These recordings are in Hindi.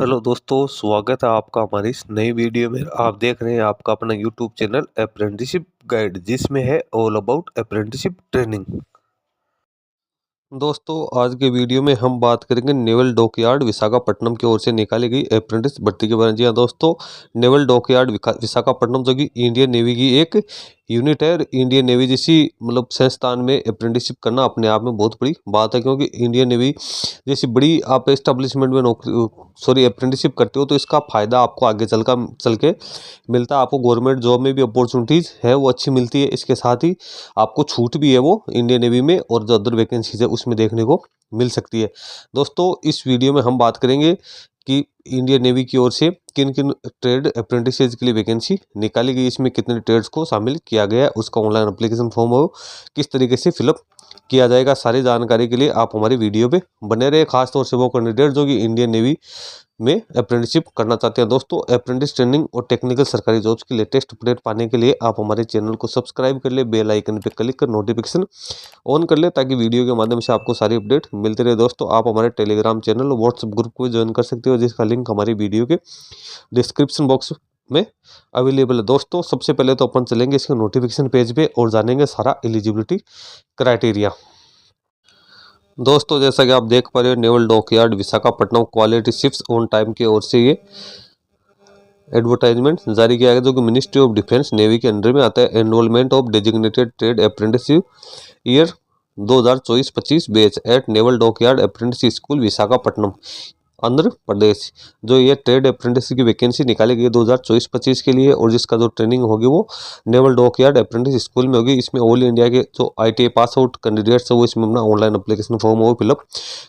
हेलो दोस्तों, स्वागत है आपका हमारी इस नई वीडियो में। आप देख रहे हैं आपका अपना यूट्यूब चैनल अप्रेंटिसशिप गाइड, जिसमें है ऑल अबाउट अप्रेंटिसशिप ट्रेनिंग। दोस्तों, आज के वीडियो में हम बात करेंगे नेवल डॉकयार्ड विशाखापट्टनम की ओर से निकाली गई अप्रेंटिस भर्ती के बारे में। जी हाँ दोस्तों, नेवल डॉकयार्ड विशाखापट्टनम जो कि इंडियन नेवी की एक यूनिट है। इंडियन नेवी जैसी मतलब संस्थान में अप्रेंटिसशिप करना अपने आप में बहुत बड़ी बात है, क्योंकि इंडियन नेवी जैसी बड़ी आप एस्टेब्लिशमेंट में नौकरी अप्रेंटिसशिप करते हो तो इसका फायदा आपको आगे चल के मिलता है। आपको गवर्नमेंट जॉब में भी अपॉर्चुनिटीज है वो अच्छी मिलती है। इसके साथ ही आपको छूट भी है वो इंडियन नेवी में, और जो अदर वैकेंसीज है उसमें देखने को मिल सकती है। दोस्तों, इस वीडियो में हम बात करेंगे कि इंडियन नेवी की ओर से किन किन ट्रेड अप्रेंटिसेज के लिए वैकेंसी निकाली गई, इसमें कितने ट्रेड्स को शामिल किया गया है, उसका ऑनलाइन एप्लीकेशन फॉर्म हो किस तरीके से फिलअप किया जाएगा। सारी जानकारी के लिए आप हमारी वीडियो पे बने रहे। खासतौर से वो कैंडिडेट जो कि इंडियन नेवी में अप्रेंटिसशिप करना चाहते हैं। दोस्तों, अप्रेंटिस ट्रेनिंग और टेक्निकल सरकारी जॉब्स की लेटेस्ट अपडेट पाने के लिए आप हमारे चैनल को सब्सक्राइब कर ले, बेल आइकन पे क्लिक कर नोटिफिकेशन ऑन कर ले, ताकि वीडियो के माध्यम से आपको सारी अपडेट मिलती रहे। दोस्तों, आप हमारे टेलीग्राम चैनल और व्हाट्सएप ग्रुप को ज्वाइन कर सकते हो, जिसका लिंक हमारी वीडियो के डिस्क्रिप्शन बॉक्स में अवेलेबल है। दोस्तों, सबसे पहले तो अपन चलेंगे इसके नोटिफिकेशन पेज पे और जानेंगे सारा एलिजिबिलिटी क्राइटेरिया। दोस्तों, जैसा कि आप देख पा रहे हो, naval dockyard Visakhapatnam quality ships on time की ओर से ये एडवर्टाइजमेंट जारी किया गया, जो कि मिनिस्ट्री ऑफ डिफेंस नेवी के अंडर में आता है। Enrolment of designated trade apprenticeship year 2024-25 batch at naval dockyard apprentice school Visakhapatnam, Andhra Pradesh. जो ये ट्रेड अप्रेंटिस की वैकेंसी निकाली गई है 2024-25 के लिए, और जिसका जो ट्रेनिंग होगी वो नेवल डॉकयार्ड अप्रेंटिस स्कूल में होगी। इसमें ऑल इंडिया के जो ITI पास आउट कैंडिडेट्स है वो इसमें अपना ऑनलाइन एप्लीकेशन फॉर्म वो फिलअप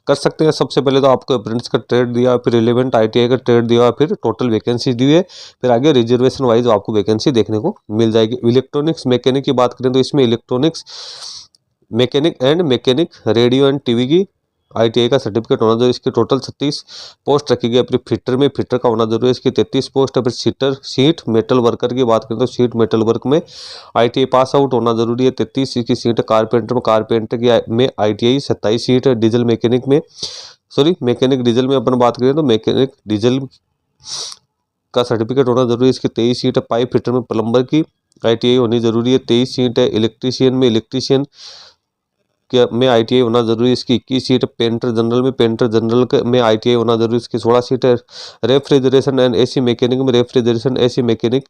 कर सकते हैं। सबसे पहले तो आपको अप्रेंटिस का ट्रेड दिया, फिर रिलेवेंट ITI का ट्रेड दिया, फिर टोटल वैकेंसी दी है, फिर आगे रिजर्वेशन वाइज आपको वैकेंसी देखने को मिल जाएगी। इलेक्ट्रॉनिक्स मैकेनिक की बात करें तो इसमें electronics mechanic and mechanic radio and TV की ITI का सर्टिफिकेट होना जरूरी। इसकी टोटल 36 पोस्ट रखी गई। फिर फिटर में फिटर का होना जरूरी है, इसकी 33 पोस्ट है। फिर सीट मेटल वर्कर की बात करें तो सीट मेटल वर्क में ITI पास आउट होना जरूरी है, 33 की सीट है। कारपेंटर में ITI 27 सीट है। डीजल मैकेनिक में मैकेनिक डीजल में अपन बात करें तो मैकेनिक डीजल का सर्टिफिकेट होना जरूरी है, इसकी 23 सीट है। पाइप फिटर में प्लम्बर की ITI होनी जरूरी है, 23 सीट है। इलेक्ट्रीशियन में ITI होना जरूरी है, इसकी 21 सीट है। पेंटर जनरल में ITI होना जरूरी है, इसकी 16 सीट है। रेफ्रिजरेशन एंड AC मैकेनिक में रेफ्रिजरेशन AC मैकेनिक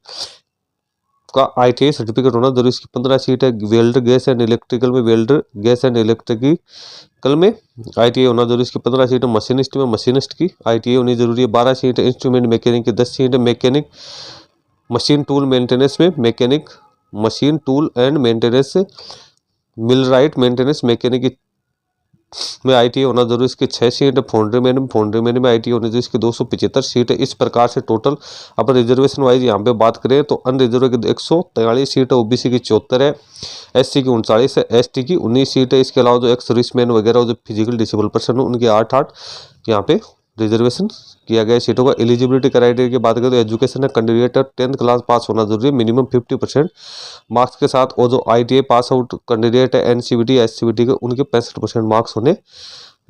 का ITI सर्टिफिकेट होना जरूरी है, इसकी 15 सीट है। वेल्डर गैस एंड इलेक्ट्रिकल में ITI होना जरूरी है, इसकी 15 सीट है। मशीनिस्ट की ITI होनी जरूरी है, 12 सीट है। इंस्ट्रूमेंट मैकेनिक की 10 सीट है। मैकेनिक मशीन टूल मेंटेनेंस में mechanic machine tool and maintenance millwright maintenance mechanic में ITI होना जरूरी, इसकी 6 सीट है। फाउंड्री मैन में ITI होनी चाहिए, इसकी 275 सीट है। इस प्रकार से टोटल अपन रिजर्वेशन वाइज यहाँ पे बात करें तो अनरिजर्व की 143 सीट है, OBC की 74 है, SC की 39 है, ST की 19 सीट है। इसके अलावा जो एक्स सर्विसमैन वगैरह जो फिजिकल डिसेबल पर्सन है उनकी 8 यहाँ पे रिजर्वेशन किया गया सीटों का। एलिजिबिलिटी क्राइटेरिया की बात करें तो एजुकेशन है, कैंडिडेट 10th क्लास पास होना जरूरी है, मिनिमम 50% मार्क्स के साथ। और जो ITI पास आउट कैंडिडेट है NCVT SCVT के उनके 65% मार्क्स होने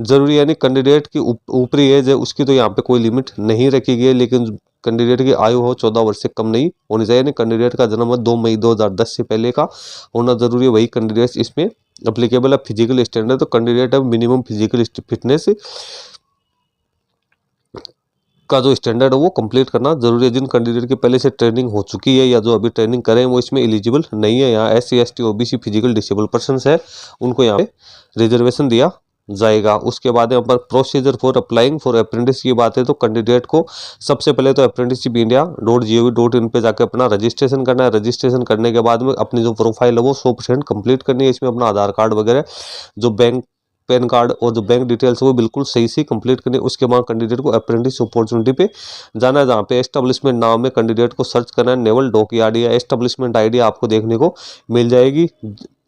जरूरी है। यानी कैंडिडेट की ऊपरी एज है उसकी तो यहाँ पे कोई लिमिट नहीं रखी गई है, लेकिन कैंडिडेट की आयु हो 14 वर्ष से कम नहीं होनी चाहिए। यानी कैंडिडेट का जन्म 2 मई 2010 से पहले का होना जरूरी है, वही कैंडिडेट इसमें अप्लीकेबल है। फिजिकल स्टैंडर्ड तो कैंडिडेट है मिनिमम फिजिकल फिटनेस का जो स्टैंडर्ड है वो कंप्लीट करना जरूरी है। जिन कैंडिडेट की पहले से ट्रेनिंग हो चुकी है या जो अभी ट्रेनिंग करें वो इसमें एलिजिबल नहीं है। यहाँ SC ST OBC physical disable persons है, उनको यहाँ पे रिजर्वेशन दिया जाएगा। उसके बाद यहाँ पर procedure for applying for apprentice की बात है तो कैंडिडेट को सबसे पहले तो apprenticeshipindia.gov.in पे जाकर अपना रजिस्ट्रेशन करना है। रजिस्ट्रेशन करने के बाद में अपनी जो प्रोफाइल है वो 100% कंप्लीट करनी है। इसमें अपना आधार कार्ड वगैरह जो बैंक पैन कार्ड और जो बैंक डिटेल्स है वो बिल्कुल सही से कंप्लीट करनी है। उसके बाद कैंडिडेट को अप्रेंटिस अपॉर्चुनिटी पे जाना है, जहाँ पे एस्टेब्लिशमेंट नाम में कैंडिडेट को सर्च करना है। नेवल डॉकयार्ड या एस्टेब्लिशमेंट ID आपको देखने को मिल जाएगी,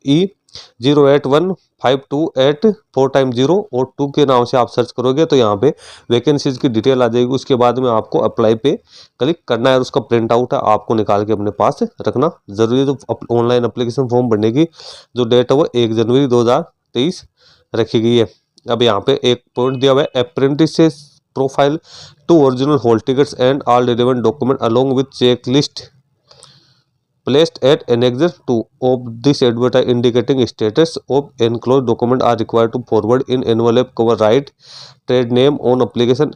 E081528 और 2 के नाम से आप सर्च करोगे तो यहाँ पे वैकेंसीज की डिटेल आ जाएगी। उसके बाद में आपको अप्लाई पे क्लिक करना है और उसका प्रिंट आउट है आपको निकाल के अपने पास रखना जरूरी है। तो ऑनलाइन एप्लीकेशन फॉर्म भरने की जो डेट है वो 1 जनवरी 2023 रखी गई है। अब यहाँ पे एक पॉइंट दिया हुआ है, apprentice profile 2 original hall tickets and all relevant document along with checklist placed at annexure 2 of this advertise indicating status of enclosed document are required to forward in envelope cover right trade name on application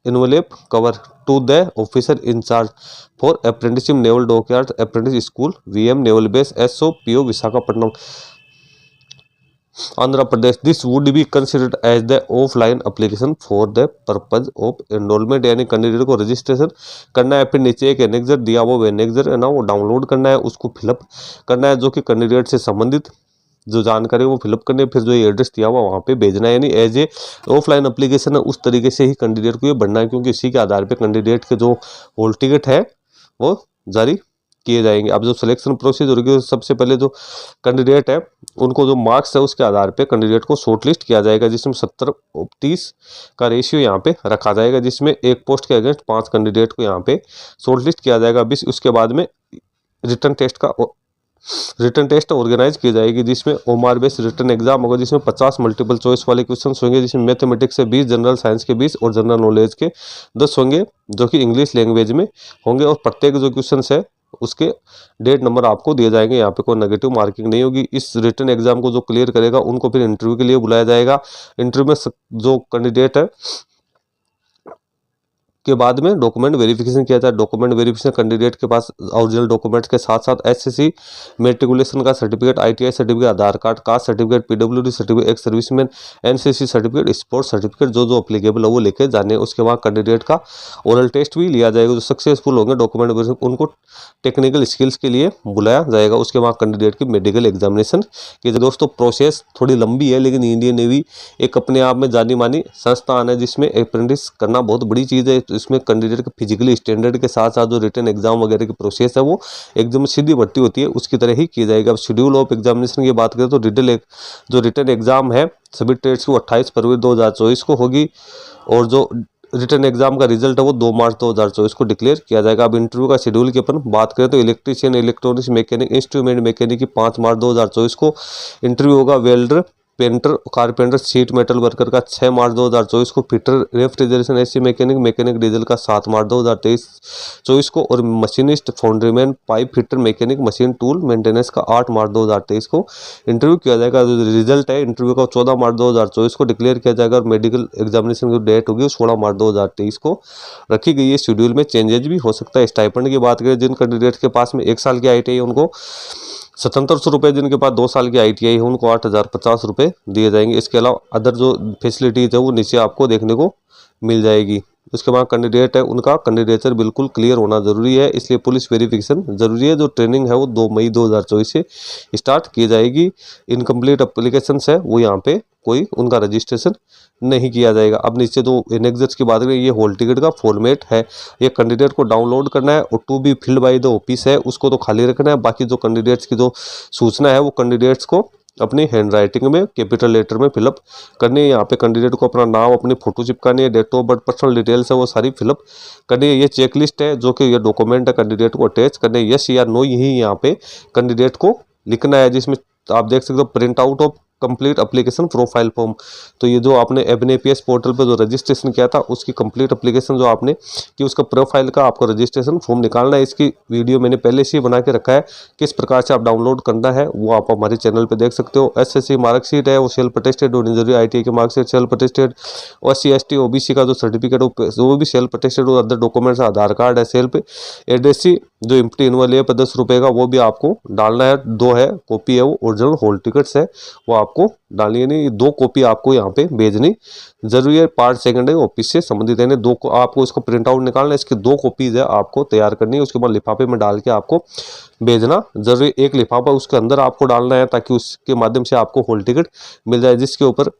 envelope cover to the officer in charge for apprenticeship naval dockyard apprentice school VM naval base SOPO Visakhapatnam Andhra Pradesh. This would be considered as the offline application for the purpose of enrollment यानी कैंडिडेट को रजिस्ट्रेशन करना है। फिर नीचे एक एनेक्सर दिया हुआ एनेक्सर है ना, वो डाउनलोड करना है, उसको फिलअप करना है, जो कि कैंडिडेट से संबंधित जो जानकारी वो फिलअप करनी है। फिर जो ये एड्रेस दिया हुआ वहाँ पे भेजना है, यानी एज ए ऑफलाइन एप्लीकेशन है उस तरीके से ही कैंडिडेट को ये बढ़ना है, क्योंकि इसी के आधार पे कैंडिडेट के जो हॉल टिकट है वो जारी किए जाएंगे। अब जो सिलेक्शन प्रोसीजर होगी, सबसे पहले जो कैंडिडेट है उनको जो मार्क्स है उसके आधार पे कैंडिडेट को शॉर्टलिस्ट किया जाएगा, जिसमें 70-30 का रेशियो यहाँ पे रखा जाएगा, जिसमें एक पोस्ट के अगेंस्ट 5 कैंडिडेट को यहाँ पे शॉर्टलिस्ट किया जाएगा। उसके बाद में रिटर्न टेस्ट ऑर्गेनाइज की जाएगी, जिसमें ओमार बेस्ड रिटर्न एग्जाम होगा, जिसमें 50 मल्टीपल चॉइस वाले क्वेश्चन होंगे, जिसमें मैथमेटिक्स से 20, जनरल साइंस के 20 और जनरल नॉलेज के 10 होंगे, जो कि इंग्लिश लैंग्वेज में होंगे। और प्रत्येक जो क्वेश्चन है उसके डेट नंबर आपको दिए जाएंगे, यहाँ पे कोई नेगेटिव मार्किंग नहीं होगी। इस रिटर्न एग्जाम को जो क्लियर करेगा उनको फिर इंटरव्यू के लिए बुलाया जाएगा। इंटरव्यू में जो कैंडिडेट है के बाद में डॉक्यूमेंट वेरिफिकेशन किया जाए। डॉक्यूमेंट वेरिफिकेशन कैंडिडेट के पास ओरिजिनल डॉक्यूमेंट्स के साथ साथ एसएससी मेट्रिकुलेशन का certificate, ITI certificate, Aadhaar card, caste certificate, PWD certificate, ex serviceman, NCC certificate, sports certificate जो अप्लीकेबल है वो लेके जाने। उसके बाद कैंडिडेट का ओरल टेस्ट भी लिया जाएगा। जो सक्सेसफुल होंगे डॉक्यूमेंट वेरिफिकेशन उनको टेक्निकल स्किल्स के लिए बुलाया जाएगा। उसके बाद कैंडिडेट की मेडिकल एग्जामिनेशन की। दोस्तों प्रोसेस थोड़ी लंबी है, लेकिन इंडियन नेवी एक अपने आप में जानी मानी संस्थान है, जिसमें अप्रेंटिस करना बहुत बड़ी चीज़ है। इसमें कैंडिडेट के फिजिकली स्टैंडर्ड के साथ साथ जो रिटर्न एग्जाम वगैरह की प्रोसेस है वो एकदम सीधी भर्ती होती है उसकी तरह ही की जाएगी। अब शेड्यूल ऑफ एग्जामिनेशन की बात करें तो जो रिटर्न एग्जाम है सभी ट्रेड्स को 28 फरवरी 2024 को होगी, और जो रिटर्न एग्जाम का रिजल्ट है वो 2 मार्च 2024 को डिक्लेयर किया जाएगा। अब इंटरव्यू का शेड्यूल की अपन बात करें तो electrician, electronics mechanic, instrument mechanic की 5 मार्च 2024 को इंटरव्यू होगा। Welder, painter, carpenter, sheet metal worker का 6 मार्च 2024 को, fitter, refrigeration AC mechanic, mechanic diesel का 7 मार्च 2024 को, और machinist, foundryman, pipe fitter mechanic, machine tool maintenance का 8 मार्च 2023 को इंटरव्यू किया जाएगा। जो रिजल्ट है इंटरव्यू का 14 मार्च 2024 को डिक्लेयर किया जाएगा, और मेडिकल एग्जामिनेशन की डेट होगी 16 मार्च 2023 को रखी गई है। शेड्यूल में चेंजेज भी हो सकता है। स्टाइपेंड की बात करें, जिन कैंडिडेट के पास में 1 साल की ITI है उनको 7700 रुपये, जिनके पास 2 साल की ITI है उनको 8050 रुपये दिए जाएंगे। इसके अलावा अदर जो फैसिलिटीज है वो नीचे आपको देखने को मिल जाएगी। उसके बाद कैंडिडेट है उनका कैंडिडेचर बिल्कुल क्लियर होना जरूरी है, इसलिए पुलिस वेरिफिकेशन जरूरी है। जो ट्रेनिंग है वो 2 मई 2024 से स्टार्ट की जाएगी। इनकम्प्लीट एप्लीकेशन है वो यहाँ पे कोई उनका रजिस्ट्रेशन नहीं किया जाएगा। अब नीचे जो एनेक्सर्स की बात करें, ये हॉल टिकट का फॉर्मेट है, ये कैंडिडेट को डाउनलोड करना है और to be filled by the office है उसको तो खाली रखना है। बाकी जो कैंडिडेट्स की जो सूचना है वो कैंडिडेट्स को अपनी हैंड राइटिंग में कैपिटल लेटर में फिलअप करनी है। यहाँ पे कैंडिडेट को अपना नाम, अपनी फोटो चिपकानी है, date of birth, personal details है वो सारी फिलअप करनी है। ये चेकलिस्ट है जो कि ये डॉक्यूमेंट है कैंडिडेट को अटैच करने, यस या नो यही यहाँ पे कैंडिडेट को लिखना है, जिसमें आप देख सकते हो print out of complete application profile form. तो ये जो आपने एबनेपीएस पोर्टल पे जो रजिस्ट्रेशन किया था उसकी कंप्लीट एप्लीकेशन जो आपने कि उसका प्रोफाइल का आपको रजिस्ट्रेशन फॉर्म निकालना है। इसकी वीडियो मैंने पहले से ही बना के रखा है, किस प्रकार से आप डाउनलोड करना है वो आप हमारे चैनल पे देख सकते हो। एसएससी मार्कशीट है वो सेल्फ अटेस्टेड, और इंजरी ITI की मार्कशीट सेल्फ अटेस्टेड, और SC ST OBC का जो सर्टिफिकेट वो भी सेल्फ अटेस्टेड, और अदर डॉक्यूमेंट्स आधार कार्ड है, सेल्फ एड्रेस जो एम्प्टी इनवॉल्व है 10 रुपये का वो भी आपको डालना है। 2 है कॉपी है वो ओरिजिनल हॉल टिकट्स है वो आपको डालनी है। नहीं 2 कॉपी आपको यहाँ पे भेजनी जरूरी है। पार्ट सेकंड है ऑफिस से संबंधित है, 2 को आपको इसको प्रिंट आउट निकालना है, इसकी 2 कॉपीज है आपको तैयार करनी है। उसके बाद लिफाफे में डाल के आपको भेजना जरूरी। एक लिफाफा उसके अंदर आपको डालना है ताकि उसके माध्यम से आपको हॉल टिकट मिल जाए, जिसके ऊपर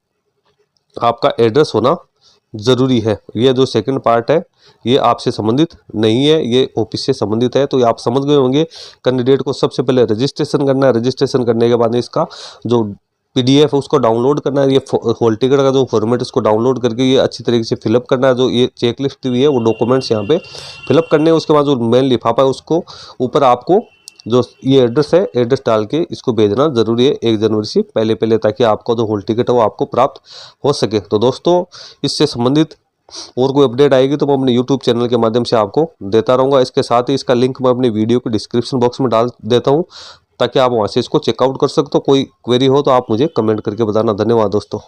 आपका एड्रेस होना जरूरी है। ये जो सेकंड पार्ट है ये आपसे संबंधित नहीं है, ये ऑफिस से संबंधित है। तो आप समझ गए होंगे कैंडिडेट को सबसे पहले रजिस्ट्रेशन करना है, रजिस्ट्रेशन करने के बाद इसका जो PDF है उसको डाउनलोड करना है। ये हॉल टिकट का जो फॉर्मेट उसको डाउनलोड करके ये अच्छी तरीके से फिलअप करना है। जो ये चेकलिस्ट भी है वो डॉक्यूमेंट्स यहाँ पे फिलअप करने हैं। उसके बाद जो मेन लिफाफा है उसको ऊपर आपको जो ये एड्रेस है एड्रेस डाल के इसको भेजना जरूरी है 1 जनवरी से पहले, ताकि आपका जो हॉल टिकट है वो आपको प्राप्त हो सके। तो दोस्तों इससे संबंधित और कोई अपडेट आएगी तो मैं अपने यूट्यूब चैनल के माध्यम से आपको देता रहूँगा। इसके साथ ही इसका लिंक मैं अपनी वीडियो के डिस्क्रिप्शन बॉक्स में डाल देता हूँ, ताकि आप वहाँ से इसको चेकआउट कर सकते हो। कोई क्वेरी हो तो आप मुझे कमेंट करके बताना। धन्यवाद दोस्तों।